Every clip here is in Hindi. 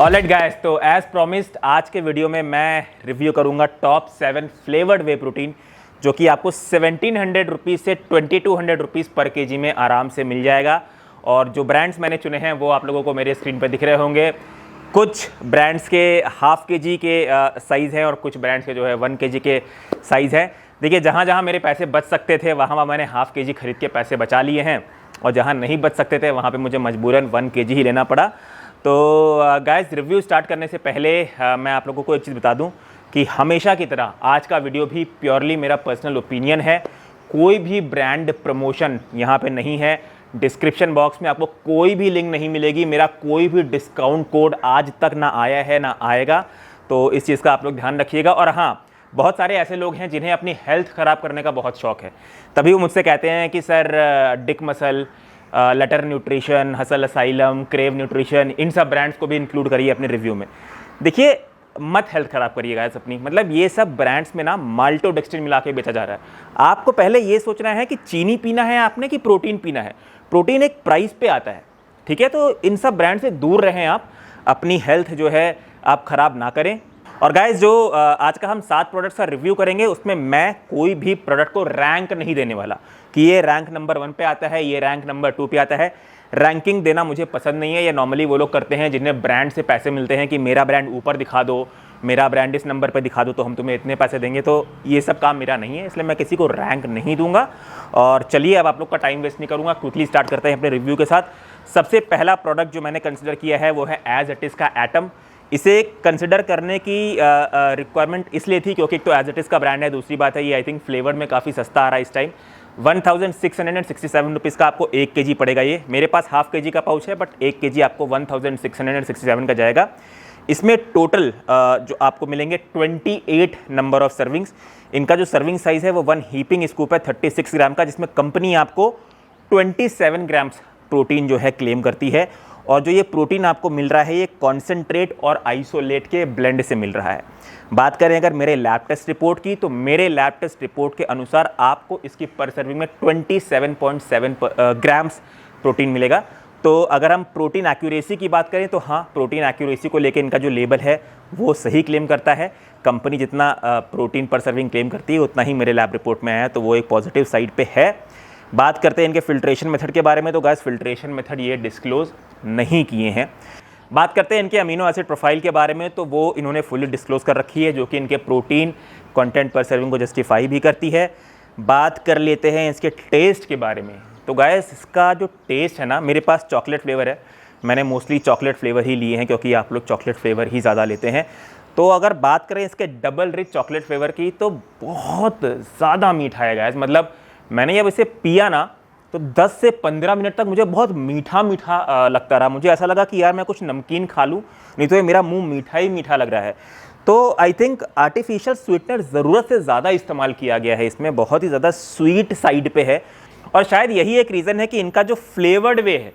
ऑलराइट गाइस, तो एज प्रॉमिस्ड आज के वीडियो में मैं रिव्यू करूंगा टॉप 7 फ्लेवर्ड वे प्रोटीन जो कि आपको 1700 रुपीज़ से 2200 रुपीज़ पर केजी में आराम से मिल जाएगा। और जो ब्रांड्स मैंने चुने हैं वो आप लोगों को मेरे स्क्रीन पर दिख रहे होंगे। कुछ ब्रांड्स के हाफ केजी के साइज़ हैं और कुछ ब्रांड्स के जो है 1 केजी के साइज़ हैं। देखिए, जहाँ जहाँ मेरे पैसे बच सकते थे वहाँ मैंने हाफ केजी खरीद के पैसे बचा लिए हैं, और जहाँ नहीं बच सकते थे वहाँ पे मुझे मजबूरन 1 केजी ही लेना पड़ा। तो गाइस, रिव्यू स्टार्ट करने से पहले मैं आप लोगों को एक चीज़ बता दूं कि हमेशा की तरह आज का वीडियो भी प्योरली मेरा पर्सनल ओपिनियन है। कोई भी ब्रांड प्रमोशन यहाँ पे नहीं है। डिस्क्रिप्शन बॉक्स में आपको कोई भी लिंक नहीं मिलेगी। मेरा कोई भी डिस्काउंट कोड आज तक ना आया है ना आएगा, तो इस चीज़ का आप लोग ध्यान रखिएगा। और हाँ, बहुत सारे ऐसे लोग हैं जिन्हें अपनी हेल्थ ख़राब करने का बहुत शौक है, तभी वो मुझसे कहते हैं कि सर डिक मसल, लेटर न्यूट्रिशन, हसल असाइलम, क्रेव न्यूट्रिशन, इन सब ब्रांड्स को भी इंक्लूड करिए अपने रिव्यू में। देखिए, मत हेल्थ ख़राब करिएगा अपनी। मतलब ये सब ब्रांड्स में ना माल्टोडेक्स्ट्रिन मिला के बेचा जा रहा है। आपको पहले ये सोचना है कि चीनी पीना है आपने कि प्रोटीन पीना है। प्रोटीन एक प्राइस पे आता है, ठीक है? तो इन सब ब्रांड से दूर रहें आप, अपनी हेल्थ जो है आप ख़राब ना करें। और गाइस, जो आज का हम 7 प्रोडक्ट्स का रिव्यू करेंगे उसमें मैं कोई भी प्रोडक्ट को रैंक नहीं देने वाला कि ये रैंक नंबर 1 पे आता है, ये रैंक नंबर 2 पे आता है। रैंकिंग देना मुझे पसंद नहीं है। ये नॉर्मली वो लोग करते हैं जिन्हें ब्रांड से पैसे मिलते हैं कि मेरा ब्रांड ऊपर दिखा दो, मेरा ब्रांड इस नंबर पर दिखा दो तो हम तुम्हें इतने पैसे देंगे। तो ये सब काम मेरा नहीं है, इसलिए मैं किसी को रैंक नहीं दूंगा। और चलिए, अब आप लोग का टाइम वेस्ट नहीं करूँगा, क्विकली स्टार्ट करते हैं अपने रिव्यू के साथ। सबसे पहला प्रोडक्ट जो मैंने कंसिडर किया है वो है एज इट इज़ का एटम। इसे कंसिडर करने की रिक्वायरमेंट इसलिए थी क्योंकि एक तो एज इट इज़ का ब्रांड है, दूसरी बात है ये आई थिंक फ्लेवर में काफ़ी सस्ता आ रहा है इस टाइम। 1667 रुपीज़ का आपको 1 केजी पड़ेगा। ये मेरे पास हाफ केजी का पाउच है, बट 1 केजी आपको 1667 का जाएगा। इसमें टोटल जो आपको मिलेंगे 28 नंबर ऑफ सर्विंग्स। इनका जो सर्विंग साइज़ है वो 1 हीपिंग स्कूप है 36 ग्राम का, जिसमें कंपनी आपको 27 ग्राम्स प्रोटीन जो है क्लेम करती है। और जो ये प्रोटीन आपको मिल रहा है ये कॉन्सेंट्रेट और आइसोलेट के ब्लेंड से मिल रहा है। बात करें अगर मेरे लैब टेस्ट रिपोर्ट की, तो मेरे लैब टेस्ट रिपोर्ट के अनुसार आपको इसकी पर सर्विंग में 27.7 ग्राम्स प्रोटीन मिलेगा। तो अगर हम प्रोटीन एक्यूरेसी की बात करें तो हाँ, प्रोटीन एक्यूरेसी को लेकर इनका जो लेबल है वो सही क्लेम करता है। कंपनी जितना प्रोटीन पर सर्विंग क्लेम करती है उतना ही मेरे लैब रिपोर्ट में आया, तो वो एक पॉजिटिव साइड पे है। बात करते हैं इनके फिल्ट्रेशन मेथड के बारे में, तो गाइस फिल्ट्रेशन मेथड ये डिस्क्लोज नहीं किए हैं। बात करते हैं इनके अमीनो एसिड प्रोफाइल के बारे में, तो वो इन्होंने फुली डिस्क्लोज कर रखी है, जो कि इनके प्रोटीन कंटेंट पर सर्विंग को जस्टिफाई भी करती है। बात कर लेते हैं इसके टेस्ट के बारे में, तो गाइस इसका जो टेस्ट है ना, मेरे पास चॉकलेट फ्लेवर है। मैंने मोस्टली चॉकलेट फ्लेवर ही लिए हैं क्योंकि आप लोग चॉकलेट फ्लेवर ही ज़्यादा लेते हैं। तो अगर बात करें इसके डबल रिच चॉकलेट फ्लेवर की, तो बहुत ज़्यादा मीठा है गाइस। मतलब मैंने जब इसे पिया ना तो 10 से 15 मिनट तक मुझे बहुत मीठा मीठा लगता रहा। मुझे ऐसा लगा कि यार मैं कुछ नमकीन खा लूँ, नहीं तो ये मेरा मुंह मीठा ही मीठा लग रहा है। तो आई थिंक आर्टिफिशियल स्वीटनर ज़रूरत से ज़्यादा इस्तेमाल किया गया है इसमें, बहुत ही ज़्यादा स्वीट साइड पे है। और शायद यही एक रीज़न है कि इनका जो फ्लेवर्ड वे है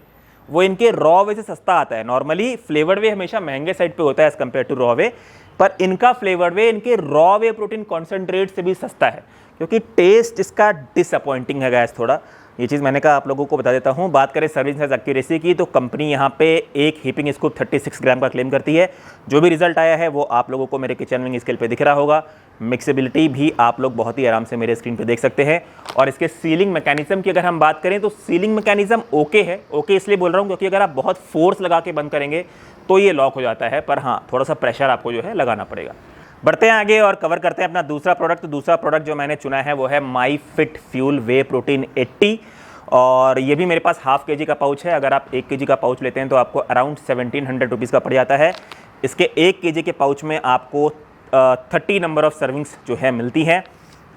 वो इनके रॉ वे से सस्ता आता है। नॉर्मली फ्लेवर्ड वे हमेशा महंगे साइड पे होता है as compare to raw whey, पर इनका फ्लेवर्ड वे इनके रॉ वे प्रोटीन कॉन्सेंट्रेट से भी सस्ता है, क्योंकि टेस्ट इसका डिसअपॉइंटिंग है गैस थोड़ा। ये चीज़ मैंने कहा आप लोगों को बता देता हूँ। बात करें सर्विंग साइज एक्यूरेसी की, तो कंपनी यहाँ पे एक हीपिंग स्कूप 36 ग्राम का क्लेम करती है। जो भी रिजल्ट आया है वो आप लोगों को मेरे किचन विंग स्केल पे दिख रहा होगा। मिक्सेबिलिटी भी आप लोग बहुत ही आराम से मेरे स्क्रीन पे देख सकते हैं। और इसके सीलिंग मैकेनिज्म की अगर हम बात करें तो सीलिंग मैकेनिज्म ओके है। ओके इसलिए बोल रहा हूँ क्योंकि अगर आप बहुत फोर्स लगा के बंद करेंगे तो ये लॉक हो जाता है, पर हाँ, थोड़ा सा प्रेशर आपको जो है लगाना पड़ेगा। बढ़ते हैं आगे और कवर करते हैं अपना दूसरा प्रोडक्ट। तो दूसरा प्रोडक्ट जो मैंने चुना है वो है माई फिट फ्यूल वे प्रोटीन 80, और ये भी मेरे पास हाफ केजी का पाउच है। अगर आप 1 केजी का पाउच लेते हैं तो आपको अराउंड 1700 रुपीज़ का पड़ जाता है। इसके 1 केजी के पाउच में आपको 30 नंबर ऑफ सर्विंग्स जो है मिलती हैं।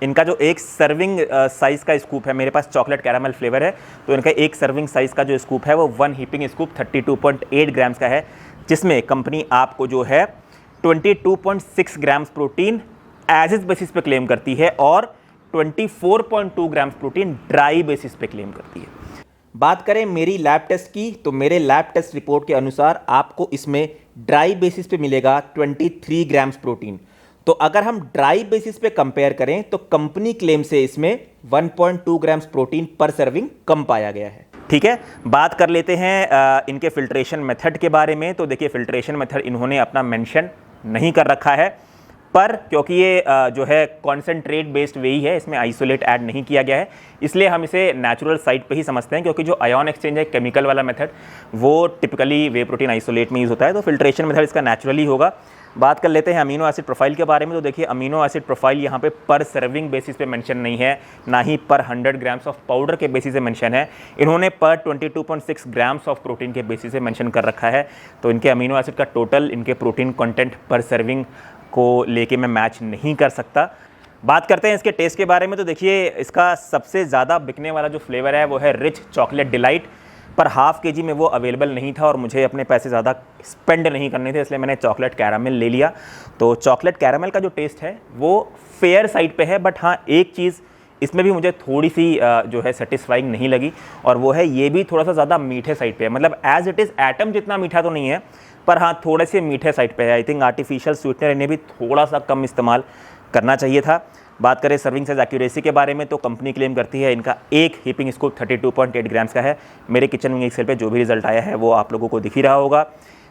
इनका जो एक सर्विंग साइज़ का स्कूप है, मेरे पास चॉकलेट कैरामल फ्लेवर है, तो इनका एक सर्विंग साइज़ का जो स्कूप है वो 1 हीपिंग स्कूप 32.8 ग्राम्स का है, जिसमें कंपनी आपको जो है 22.6 grams protein as is basis पे क्लेम करती है और 24.2 ग्राम्स प्रोटीन ड्राई बेसिस पे क्लेम करती है। बात करें मेरी लैब टेस्ट की, तो मेरे लैब टेस्ट रिपोर्ट के अनुसार आपको इसमें ड्राई बेसिस पे मिलेगा 23 ग्राम्स प्रोटीन। तो अगर हम ड्राई बेसिस पे कंपेयर करें तो कंपनी क्लेम से इसमें 1.2 ग्राम्स प्रोटीन पर सर्विंग कम पाया गया है। ठीक है, बात कर लेते हैं इनके फिल्ट्रेशन मेथड के बारे में। तो देखिए फिल्ट्रेशन मेथड इन्होंने अपना मेंशन नहीं कर रखा है, पर क्योंकि ये जो है कॉन्सेंट्रेट बेस्ड वे ही है, इसमें आइसोलेट ऐड नहीं किया गया है, इसलिए हम इसे नेचुरल साइड पे ही समझते हैं। क्योंकि जो आयन एक्सचेंज है केमिकल वाला मेथड, वो टिपिकली वे प्रोटीन आइसोलेट में यूज़ होता है, तो फिल्ट्रेशन मेथड इसका नेचुरली होगा। बात कर लेते हैं अमीनो एसिड प्रोफाइल के बारे में। तो देखिए अमीनो एसिड प्रोफाइल यहाँ पे पर सर्विंग बेसिस पे मेंशन नहीं है, ना ही पर 100 ग्राम्स ऑफ पाउडर के बेसिस पे मेंशन है, इन्होंने पर 22.6 ग्राम्स ऑफ प्रोटीन के बेसिस पे मेंशन कर रखा है। तो इनके अमीनो एसिड का टोटल, इनके प्रोटीन कंटेंट पर सर्विंग को लेके मैं मैच नहीं कर सकता। बात करते हैं इसके टेस्ट के बारे में। तो देखिए इसका सबसे ज़्यादा बिकने वाला जो फ्लेवर है वो है रिच चॉकलेट डिलाइट, पर हाफ केजी में वो अवेलेबल नहीं था और मुझे अपने पैसे ज़्यादा स्पेंड नहीं करने थे, इसलिए मैंने चॉकलेट कैरामल ले लिया। तो चॉकलेट कैरामल का जो टेस्ट है वो फेयर साइड पे है, बट हाँ एक चीज़ इसमें भी मुझे थोड़ी सी जो है सेटिस्फाइंग नहीं लगी, और वो है ये भी थोड़ा सा ज़्यादा मीठे साइड पे है। मतलब एज इट इज़ एटम जितना मीठा तो नहीं है, पर हाँ थोड़े से मीठे साइड पे है। आई थिंक आर्टिफिशियल स्वीटनर इन्हें भी थोड़ा सा कम इस्तेमाल करना चाहिए था। बात करें सर्विंग साइज एक्यूरेसी के बारे में, तो कंपनी क्लेम करती है इनका एक हीपिंग स्कूप 32.8 ग्राम्स का है। मेरे किचन विंग एक्सेल पे जो भी रिजल्ट आया है वो आप लोगों को दिख ही रहा होगा।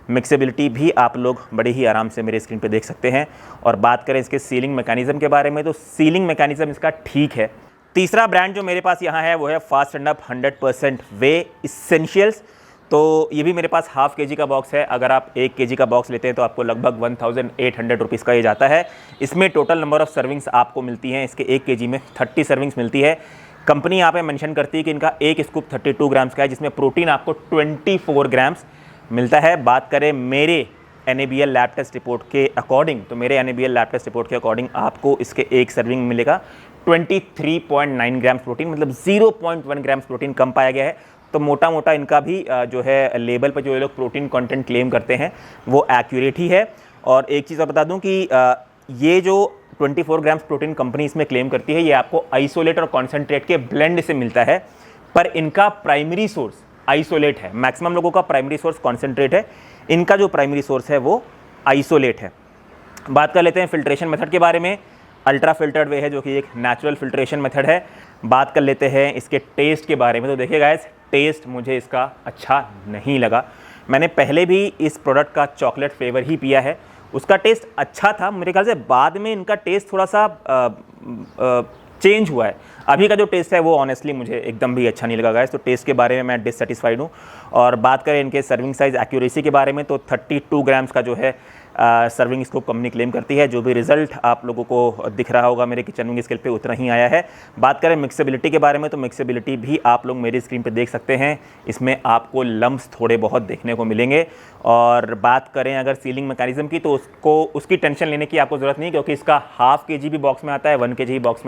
मिक्सेबिलिटी भी आप लोग बड़े ही आराम से मेरे स्क्रीन पे देख सकते हैं। और बात करें इसके सीलिंग मैकेनिज्म के बारे में, तो सीलिंग मैकेनिज्म इसका ठीक है। तीसरा ब्रांड जो मेरे पास यहाँ है वो है fast and up 100% way essentials. तो ये भी मेरे पास हाफ केजी का बॉक्स है। अगर आप 1 केजी का बॉक्स लेते हैं तो आपको लगभग 1800 रुपीज़ का ये जाता है। इसमें टोटल नंबर ऑफ सर्विंग्स आपको मिलती हैं, इसके 1 केजी में 30 सर्विंग्स मिलती है। कंपनी यहाँ पे मेंशन करती है कि इनका एक स्कूप 32 ग्राम्स का है, जिसमें प्रोटीन आपको 24 ग्राम्स मिलता है। बात करें मेरे NABL लैब टेस्ट रिपोर्ट के अकॉर्डिंग, तो मेरे NABL लैब टेस्ट रिपोर्ट के अकॉर्डिंग आपको इसके एक सर्विंग में मिलेगा 23.9 ग्राम्स प्रोटीन, मतलब 0.1 ग्राम्स प्रोटीन कम पाया गया है। तो मोटा मोटा इनका भी जो है लेबल पर जो ये लोग प्रोटीन कंटेंट क्लेम करते हैं वो एक्यूरेट ही है। और एक चीज़ और बता दूं कि ये जो 24 ग्राम्स प्रोटीन कंपनी इसमें क्लेम करती है, ये आपको आइसोलेट और कॉन्सेंट्रेट के ब्लेंड से मिलता है, पर इनका प्राइमरी सोर्स आइसोलेट है। मैक्सिमम लोगों का प्राइमरी सोर्स कॉन्सेंट्रेट है, इनका जो प्राइमरी सोर्स है वो आइसोलेट है। बात कर लेते हैं फिल्ट्रेशन मेथड के बारे में। अल्ट्रा फिल्टर्ड वे है, जो कि एक नेचुरल फिल्ट्रेशन मेथड है। बात कर लेते हैं इसके टेस्ट के बारे में। तो देखिए गाइस, टेस्ट मुझे इसका अच्छा नहीं लगा। मैंने पहले भी इस प्रोडक्ट का चॉकलेट फ्लेवर ही पिया है, उसका टेस्ट अच्छा था। मेरे ख्याल से बाद में इनका टेस्ट थोड़ा सा चेंज हुआ है। अभी का जो टेस्ट है वो ऑनेस्टली मुझे एकदम भी अच्छा नहीं लगा गाइस। तो टेस्ट के बारे में मैं डिससेटिस्फाइड हूँ। और बात करें इनके सर्विंग साइज एक्यूरेसी के बारे में, तो 32 ग्राम्स का जो है सर्विंग स्कूप कंपनी क्लेम करती है। जो भी रिजल्ट आप लोगों को दिख रहा होगा मेरे किचन विंग स्केल पे, उतना ही आया है। बात करें मिक्सेबिलिटी के बारे में, तो मिक्सेबिलिटी भी आप लोग मेरी स्क्रीन पे देख सकते हैं, इसमें आपको लम्ब्स थोड़े बहुत देखने को मिलेंगे। और बात करें अगर सीलिंग मैकेनिज्म की, तो उसकी टेंशन लेने की आपको ज़रूरत नहीं, क्योंकि इसका हाफ केजी भी बॉक्स में आता है, 1 केजी बॉक्स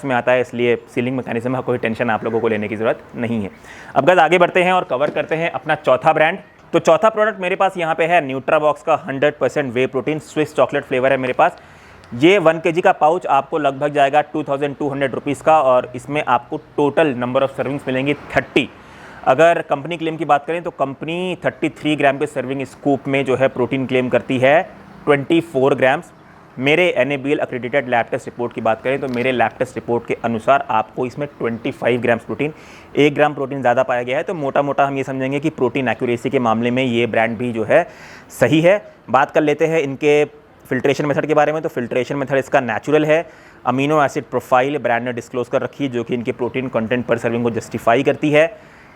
में आता है, इसलिए सीलिंग मैकेनिज्म का कोई टेंशन आप लोगों को लेने की ज़रूरत नहीं है। अब गाइस आगे बढ़ते हैं और कवर करते हैं अपना चौथा ब्रांड। तो चौथा प्रोडक्ट मेरे पास यहाँ पे है न्यूट्राबॉक्स का 100% वे प्रोटीन स्विस चॉकलेट फ्लेवर है मेरे पास। ये 1 केजी का पाउच आपको लगभग जाएगा 2200 रुपीज़ का, और इसमें आपको टोटल नंबर ऑफ सर्विंग्स मिलेंगी 30। अगर कंपनी क्लेम की बात करें तो कंपनी 33 ग्राम के सर्विंग स्कूप में जो है प्रोटीन क्लेम करती है 24 ग्राम्स। मेरे NABL accredited lab test report की बात करें तो मेरे लैब टेस्ट रिपोर्ट के अनुसार आपको इसमें 25 ग्राम्स प्रोटीन, 1 ग्राम प्रोटीन ज़्यादा पाया गया है। तो मोटा मोटा हम ये समझेंगे कि प्रोटीन एक्यूरेसी के मामले में ये ब्रांड भी जो है सही है। बात कर लेते हैं इनके फिल्ट्रेशन मेथड के बारे में। तो फिल्ट्रेशन मेथड इसका नेचुरल है। अमीनो एसिड प्रोफाइल ब्रांड ने डिस्क्लोज कर रखी है, जो कि इनके प्रोटीन कंटेंट पर सर्विंग को जस्टिफाई करती है।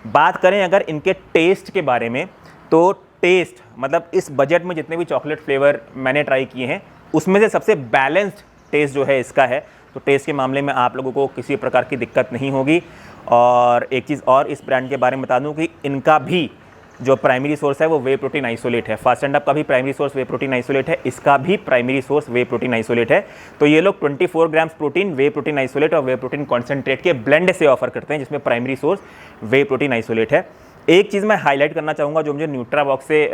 बात करें अगर इनके टेस्ट के बारे में, तो टेस्ट मतलब इस बजट में जितने भी चॉकलेट फ्लेवर मैंने ट्राई किए हैं उसमें से सबसे बैलेंस्ड टेस्ट जो है इसका है। तो टेस्ट के मामले में आप लोगों को किसी प्रकार की दिक्कत नहीं होगी। और एक चीज़ और इस ब्रांड के बारे में बता दूं कि इनका भी जो प्राइमरी सोर्स है वो वे प्रोटीन आइसोलेट है। फास्ट एंड अप का भी प्राइमरी सोर्स वे प्रोटीन आइसोलेट है, इसका भी प्राइमरी सोर्स वे प्रोटीन आइसोलेट है। तो ये लोग 24 ग्राम्स प्रोटीन, वे प्रोटीन आइसोलेट और वे प्रोटीन कॉन्सेंट्रेट के ब्लेंड से ऑफर करते हैं, जिसमें प्राइमरी सोर्स वे प्रोटीन आइसोलेट है। एक चीज़ मैं हाईलाइट करना चाहूँगा जो मुझे न्यूट्राबॉक्स से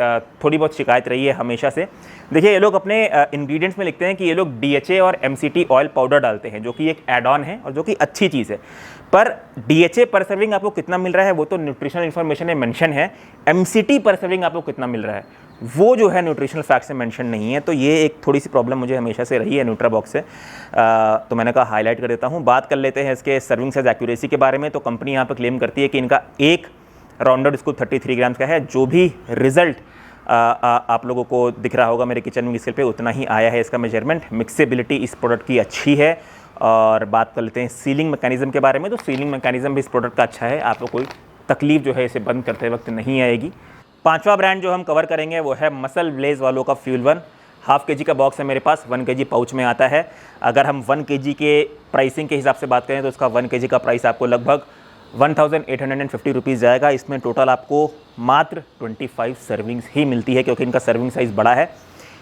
थोड़ी बहुत शिकायत रही है हमेशा से। देखिए, ये लोग अपने इंग्रेडिएंट्स में लिखते हैं कि ये लोग DHA और MCT ऑयल पाउडर डालते हैं, जो कि एक ऐड ऑन है और जो कि अच्छी चीज़ है। पर DHA पर सर्विंग आपको कितना मिल रहा है वो तो न्यूट्रिशनल इन्फॉर्मेशन में मेंशन है, MCT पर सर्विंग आपको कितना मिल रहा है वो जो है न्यूट्रिशनल फैक्ट से मेंशन नहीं है। तो ये एक थोड़ी सी प्रॉब्लम मुझे हमेशा से रही है न्यूट्राबॉक्स से, तो मैंने कहा हाईलाइट कर देता हूँ। बात कर लेते हैं इसके सर्विंग साइज एक्यूरेसी के बारे में। तो कंपनी यहाँ पर क्लेम करती है कि इनका एक राउंडेड स्कूप 33 ग्राम्स का है। जो भी रिजल्ट आप लोगों को दिख रहा होगा मेरे किचन विंग स्केल पे, उतना ही आया है इसका मेजरमेंट। मिक्सेबिलिटी इस प्रोडक्ट की अच्छी है। और बात कर लेते हैं सीलिंग मैकेनिज्म के बारे में। तो सीलिंग मैकेनिज्म भी इस प्रोडक्ट का अच्छा है, आपको कोई तकलीफ जो है इसे बंद करते वक्त नहीं आएगी। पांचवा ब्रांड जो हम कवर करेंगे वो है मसल ब्लेज वालों का फ्यूल वन। हाफ के जी का बॉक्स है मेरे पास, 1 kg पाउच में आता है। अगर हम 1 kg के प्राइसिंग के हिसाब से बात करें तो उसका 1 kg का प्राइस आपको लगभग 1850 रुपीज़ जाएगा। इसमें टोटल आपको मात्र 25 सर्विंग्स ही मिलती है, क्योंकि इनका सर्विंग साइज़ बड़ा है।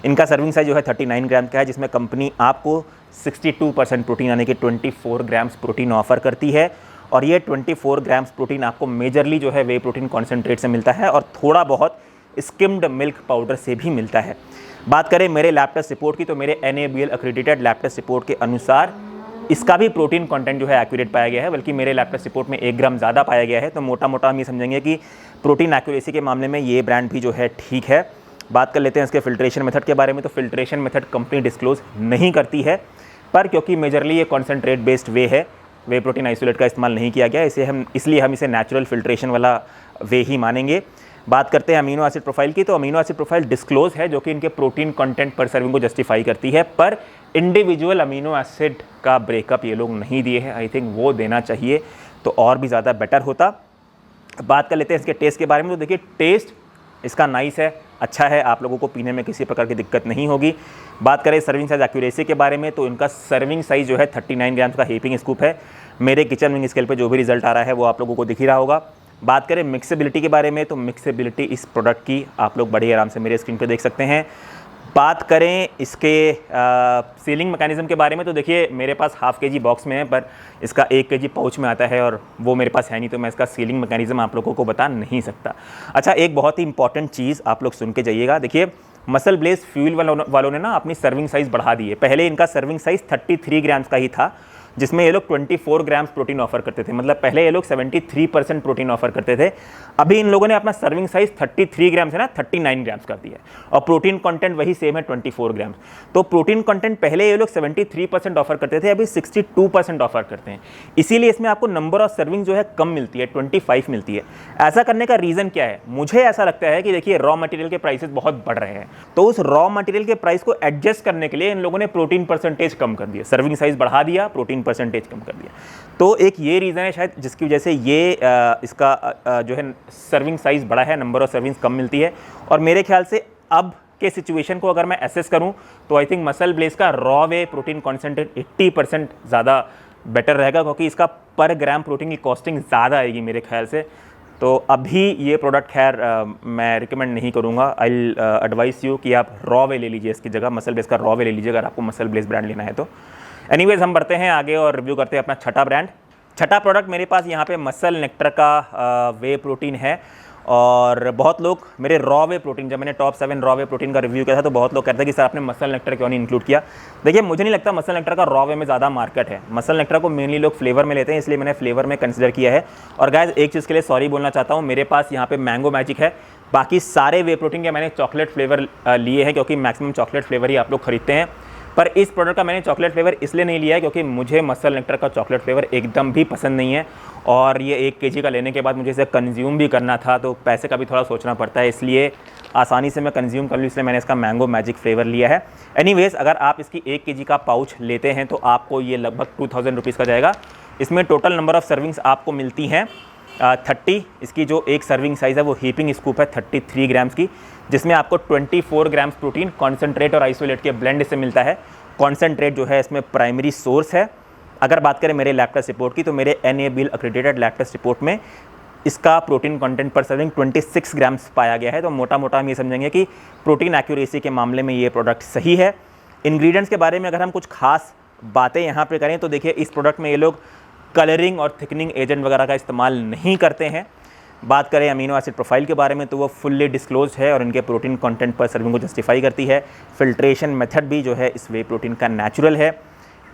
इनका सर्विंग साइज जो है 39 ग्राम का है, जिसमें कंपनी आपको 62% प्रोटीन यानी कि 24 ग्राम्स प्रोटीन ऑफर करती है। और ये 24 ग्राम्स प्रोटीन आपको मेजरली जो है वे प्रोटीन कॉन्सेंट्रेट से मिलता है और थोड़ा बहुत स्किम्ड मिल्क पाउडर से भी मिलता है। बात करें मेरे लैब टेस्ट रिपोर्ट की, तो मेरे NABL accredited lab test report के अनुसार इसका भी प्रोटीन कंटेंट जो है एक्यूरेट पाया गया है, बल्कि मेरे लैब टेस्ट रिपोर्ट में 1 ग्राम ज़्यादा पाया गया है। तो मोटा मोटा हम ये समझेंगे कि प्रोटीन एक्यूरेसी के मामले में ये ब्रांड भी जो है ठीक है। बात कर लेते हैं इसके फिल्ट्रेशन मेथड के बारे में। तो फिल्ट्रेशन मेथड कंपनी डिस्क्लोज नहीं करती है, पर क्योंकि मेजरली ये कॉन्सेंट्रेट बेस्ड वे है, वे प्रोटीन आइसोलेट का इस्तेमाल नहीं किया गया, इसलिए हम इसे नेचुरल फिल्ट्रेशन वाला वे ही मानेंगे। बात करते हैं अमीनो एसिड प्रोफाइल की। तो अमीनो एसिड प्रोफाइल डिस्क्लोज है, जो कि इनके प्रोटीन कंटेंट पर सर्विंग को जस्टिफाई करती है, पर इंडिविजुअल अमीनो एसिड का ब्रेकअप ये लोग नहीं दिए हैं। आई थिंक वो देना चाहिए तो और भी ज़्यादा बेटर होता। बात कर लेते हैं इसके टेस्ट के बारे में। तो देखिए, टेस्ट इसका नाइस है, अच्छा है, आप लोगों को पीने में किसी प्रकार की दिक्कत नहीं होगी। बात करें सर्विंग साइज एक्यूरेसी के बारे में, तो इनका सर्विंग साइज जो है 39 ग्राम्स का हीपिंग स्कूप है। मेरे किचन विंग स्केल पे जो भी रिजल्ट आ रहा है वो आप लोगों को दिख ही रहा होगा। बात करें मिक्सेबिलिटी के बारे में, तो मिक्सेबिलिटी इस प्रोडक्ट की आप लोग बड़े आराम से मेरे स्क्रीन पे देख सकते हैं। बात करें इसके सीलिंग मैकेनिज्म के बारे में, तो देखिए मेरे पास हाफ kg बॉक्स में है, पर इसका 1 kg पाउच में आता है और वो मेरे पास है नहीं, तो मैं इसका सीलिंग मैकेनिज्म आप लोगों को बता नहीं सकता। अच्छा, एक बहुत ही इंपॉर्टेंट चीज़ आप लोग सुन के जाइएगा। देखिए, मसल ब्लेज फ्यूल वालों ने ना अपनी सर्विंग साइज़ बढ़ा दी है। पहले इनका सर्विंग साइज़ 33 ग्राम्स का ही था, जिसमें ये लोग 24 ग्राम्स प्रोटीन ऑफर करते थे। मतलब पहले ये लोग 73% प्रोटीन ऑफर करते थे। अभी इन लोगों ने अपना सर्विंग साइज 33 ग्राम से ना 39 ग्राम्स कर दिया है, और प्रोटीन कंटेंट वही सेम है 24 ग्राम्स। तो प्रोटीन कंटेंट पहले ये लोग 73% ऑफर करते थे, अभी 62% ऑफर करते हैं। इसीलिए इसमें आपको नंबर ऑफ सर्विंग जो है कम मिलती है, 25 मिलती है। ऐसा करने का रीज़न क्या है? मुझे ऐसा लगता है कि देखिए, रॉ मटेरियल के प्राइसेस बहुत बढ़ रहे हैं, तो उस रॉ मटेरियल के प्राइस को एडजस्ट करने के लिए इन लोगों ने प्रोटीन परसेंटेज कम कर दिया, सर्विंग साइज बढ़ा दिया, प्रोटीन परसेंटेज कम कर दिया। तो एक ये रीज़न है शायद जिसकी वजह से ये इसका जो है सर्विंग साइज़ बड़ा है, नंबर ऑफ सर्विंग्स कम मिलती है। और मेरे ख्याल से अब के सिचुएशन को अगर मैं एसेस करूं तो आई थिंक मसल ब्लेज का रॉ वे प्रोटीन कॉन्सेंट्रेट 80% ज़्यादा बेटर रहेगा, क्योंकि इसका पर ग्राम प्रोटीन की कॉस्टिंग ज़्यादा आएगी मेरे ख्याल से। तो अभी ये प्रोडक्ट खैर मैं रिकमेंड नहीं करूँगा। आई एडवाइस यू कि आप रॉ वे ले लीजिए, इसकी जगह मसल ब्लेज का रॉ वे ले लीजिए अगर आपको मसल ब्लेज ब्रांड लेना है तो। एनीवेज, हम बढ़ते हैं आगे और रिव्यू करते हैं अपना छठा ब्रांड। छठा प्रोडक्ट मेरे पास यहाँ पे मसल नेक्टर का वे प्रोटीन है। और बहुत लोग मेरे रॉ वे प्रोटीन, जब मैंने टॉप 7 रॉ वे प्रोटीन का रिव्यू किया था, तो बहुत लोग कहते हैं कि सर आपने मसल नेक्टर क्यों नहीं इंक्लूड किया। देखिए, मुझे नहीं लगता मसल नेक्टर का रॉ वे में ज़्यादा मार्केट है। मसल नेक्टर को मेनली लोग फ्लेवर में लेते हैं, इसलिए मैंने फ्लेवर में कंसिडर किया है। और गाइस, एक चीज़ के लिए सॉरी बोलना चाहता हूँ, मेरे पास यहाँ पे मैंगो मैजिक है। बाकी सारे वे प्रोटीन के मैंने चॉकलेट फ्लेवर लिए हैं, क्योंकि मैक्सिमम चॉकलेट फ्लेवर ही आप लोग खरीदते हैं। पर इस प्रोडक्ट का मैंने चॉकलेट फ्लेवर इसलिए नहीं लिया है क्योंकि मुझे मसल नेक्टर का चॉकलेट फ्लेवर एकदम भी पसंद नहीं है, और ये 1 kg का लेने के बाद मुझे इसे कंज्यूम भी करना था, तो पैसे का भी थोड़ा सोचना पड़ता है, इसलिए आसानी से मैं कंज्यूम कर लूँ, इसलिए मैंने इसका मैंगो मैजिक फ्लेवर लिया है। एनीवेज, अगर आप इसकी 1 kg का पाउच लेते हैं तो आपको ये लगभग 2000 रुपीज़ का जाएगा। इसमें टोटल नंबर ऑफ़ सर्विंग्स आपको मिलती हैं 30। इसकी जो एक सर्विंग साइज़ है वो हीपिंग स्कूप है 33 ग्राम्स की, जिसमें आपको 24 ग्राम्स प्रोटीन कॉन्सेंट्रेट और आइसोलेट के ब्लेंड से मिलता है। कॉन्सेंट्रेट जो है इसमें प्राइमरी सोर्स है। अगर बात करें मेरे लैब टेस्ट रिपोर्ट की, तो मेरे NABL accredited lab test report में इसका protein content per serving 26 grams पाया गया है। तो मोटा मोटा हम ये समझेंगे कि प्रोटीन एक्यूरेसी के मामले में ये प्रोडक्ट सही है। इंग्रेडिएंट्स के बारे में अगर हम कुछ खास बातें यहाँ पे करें, तो देखिए, इस प्रोडक्ट में ये लोग कलरिंग और थिकनिंग एजेंट वगैरह का इस्तेमाल नहीं करते हैं। बात करें अमीनो एसिड प्रोफाइल के बारे में तो वो फुल्ली डिस्क्लोज है और इनके प्रोटीन कंटेंट पर सर्विंग को जस्टिफाई करती है। फिल्ट्रेशन मेथड भी जो है इस वे प्रोटीन का नेचुरल है।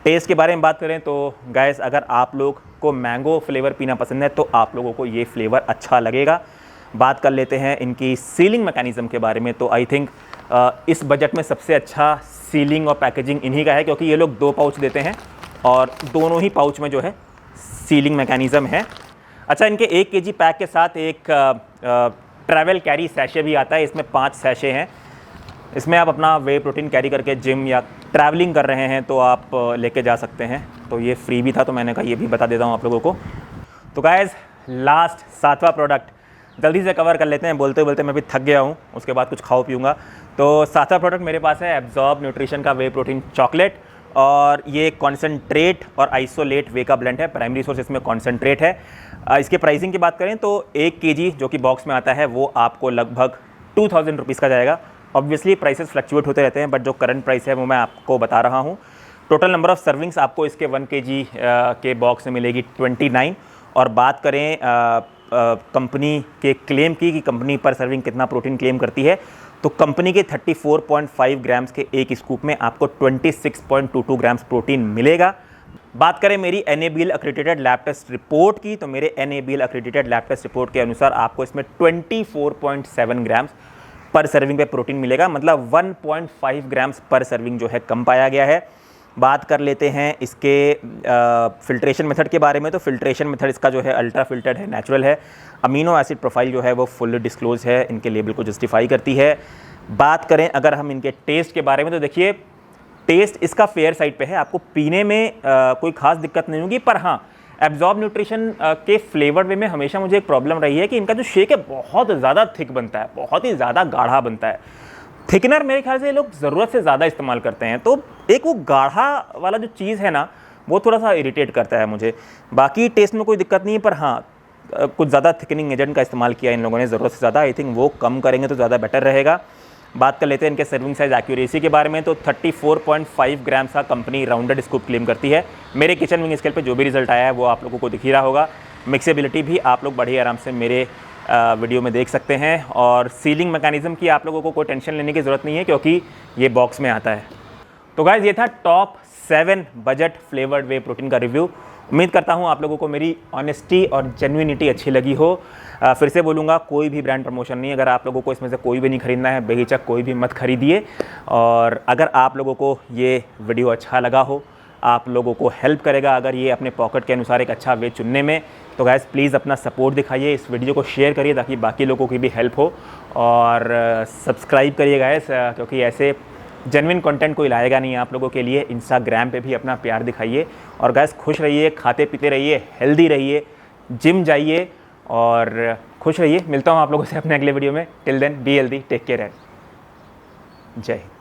टेस्ट के बारे में बात करें तो गाइस अगर आप लोग को मैंगो फ्लेवर पीना पसंद है तो आप लोगों को ये फ्लेवर अच्छा लगेगा। बात कर लेते हैं इनकी सीलिंग मैकेनिज़्म के बारे में तो आई थिंक इस बजट में सबसे अच्छा सीलिंग और पैकेजिंग इन्हीं का है, क्योंकि ये लोग 2 पाउच देते हैं और दोनों ही पाउच में जो है सीलिंग मैकेनिज़्म है। अच्छा, इनके 1 केजी पैक के साथ एक ट्रैवल कैरी सैशे भी आता है। इसमें 5 सैशे हैं। इसमें आप अपना वे प्रोटीन कैरी करके जिम या ट्रैवलिंग कर रहे हैं तो आप लेके जा सकते हैं। तो ये फ्री भी था तो मैंने कहा ये भी बता देता हूँ आप लोगों को। तो गाइस लास्ट 7वां प्रोडक्ट जल्दी से कवर कर लेते हैं, बोलते बोलते मैं भी थक गया हूँ, उसके बाद कुछ खाओ पीऊँगा। तो 7वां प्रोडक्ट मेरे पास है एब्जॉर्ब न्यूट्रिशन का वे प्रोटीन चॉकलेट, और ये कॉन्सेंट्रेट और आइसोलेट वे का ब्लेंड है। प्राइमरी सोर्स इसमें कॉन्सेंट्रेट है। इसके प्राइसिंग की बात करें तो 1 केजी जो कि बॉक्स में आता है वो आपको लगभग 2000 रुपीज़ का जाएगा। ऑब्वियसली प्राइसेस फ्लक्चुएट होते रहते हैं, बट जो करंट प्राइस है वो मैं आपको बता रहा हूँ। टोटल नंबर ऑफ़ सर्विंग्स आपको इसके 1 केजी के बॉक्स में मिलेगी 29। और बात करें कंपनी के क्लेम की कि कंपनी पर सर्विंग कितना प्रोटीन क्लेम करती है, तो कंपनी के 34.5 ग्राम्स के एक स्कूप में आपको 26.22 ग्राम्स प्रोटीन मिलेगा। बात करें मेरी NABL accredited lab test report की, तो मेरे NABL accredited lab test report के अनुसार आपको इसमें 24.7 ग्राम्स पर सर्विंग पे प्रोटीन मिलेगा, मतलब 1.5 ग्राम्स पर सर्विंग जो है कम पाया गया है। बात कर लेते हैं इसके फिल्ट्रेशन मेथड के बारे में, तो फिल्ट्रेशन मेथड इसका जो है अल्ट्रा फिल्टर्ड है, नेचुरल है। अमीनो एसिड प्रोफाइल जो है वो फुल डिस्क्लोज है, इनके लेबल को जस्टिफाई करती है। बात करें अगर हम इनके टेस्ट के बारे में तो देखिए टेस्ट इसका फेयर साइड पे है, आपको पीने में कोई खास दिक्कत नहीं होगी। पर हाँ, एब्जॉर्ब न्यूट्रिशन के फ्लेवर वे में हमेशा मुझे एक प्रॉब्लम रही है कि इनका जो शेक है बहुत ज़्यादा थिक बनता है, बहुत ही ज़्यादा गाढ़ा बनता है। थिकनर मेरे ख्याल से लोग ज़रूरत से ज़्यादा इस्तेमाल करते हैं, तो एक वो गाढ़ा वाला जो चीज़ है ना वो थोड़ा सा इरिटेट करता है मुझे। बाकी टेस्ट में कोई दिक्कत नहीं है, पर हाँ कुछ ज़्यादा थिकनिंग एजेंट का इस्तेमाल किया इन लोगों ने ज़रूरत से ज़्यादा। आई थिंक वो कम करेंगे तो ज़्यादा बेटर रहेगा। बात कर लेते हैं इनके सर्विंग साइज एक्यूरेसी के बारे में, तो 34.5 ग्राम्स का कंपनी राउंडेड स्कूप क्लेम करती है। मेरे किचन विंग स्केल पे जो भी रिजल्ट आया है वो आप लोगों को दिख ही रहा होगा। मिक्सेबिलिटी भी आप लोग बड़े आराम से मेरे वीडियो में देख सकते हैं, और सीलिंग मैकेनिज़्म की आप लोगों को कोई टेंशन लेने की ज़रूरत नहीं है क्योंकि ये बॉक्स में आता है। तो गाइस ये था टॉप 7 बजट फ्लेवर्ड वे प्रोटीन का रिव्यू। उम्मीद करता हूँ आप लोगों को मेरी ऑनेस्टी और जेन्युइनिटी अच्छी लगी हो। फिर से बोलूँगा, कोई भी ब्रांड प्रमोशन नहीं। अगर आप लोगों को इसमें से कोई भी नहीं खरीदना है, बेहिचक कोई भी मत खरीदिए। और अगर आप लोगों को ये वीडियो अच्छा लगा हो, आप लोगों को हेल्प करेगा अगर ये अपने पॉकेट के अनुसार एक अच्छा वे चुनने में, तो गाइस प्लीज़ अपना सपोर्ट दिखाइए, इस वीडियो को शेयर करिए ताकि बाकी लोगों की भी हेल्प हो। और सब्सक्राइब करिए गाइस, क्योंकि ऐसे जेन्युइन कंटेंट कोई लाएगा नहीं आप लोगों के लिए। इंस्टाग्राम पे भी अपना प्यार दिखाइए। और गाइस खुश रहिए, खाते पीते रहिए, हेल्दी रहिए, जिम जाइए और खुश रहिए। मिलता हूँ आप लोगों से अपने अगले वीडियो में। Till then be healthy, take care and जय हिंद।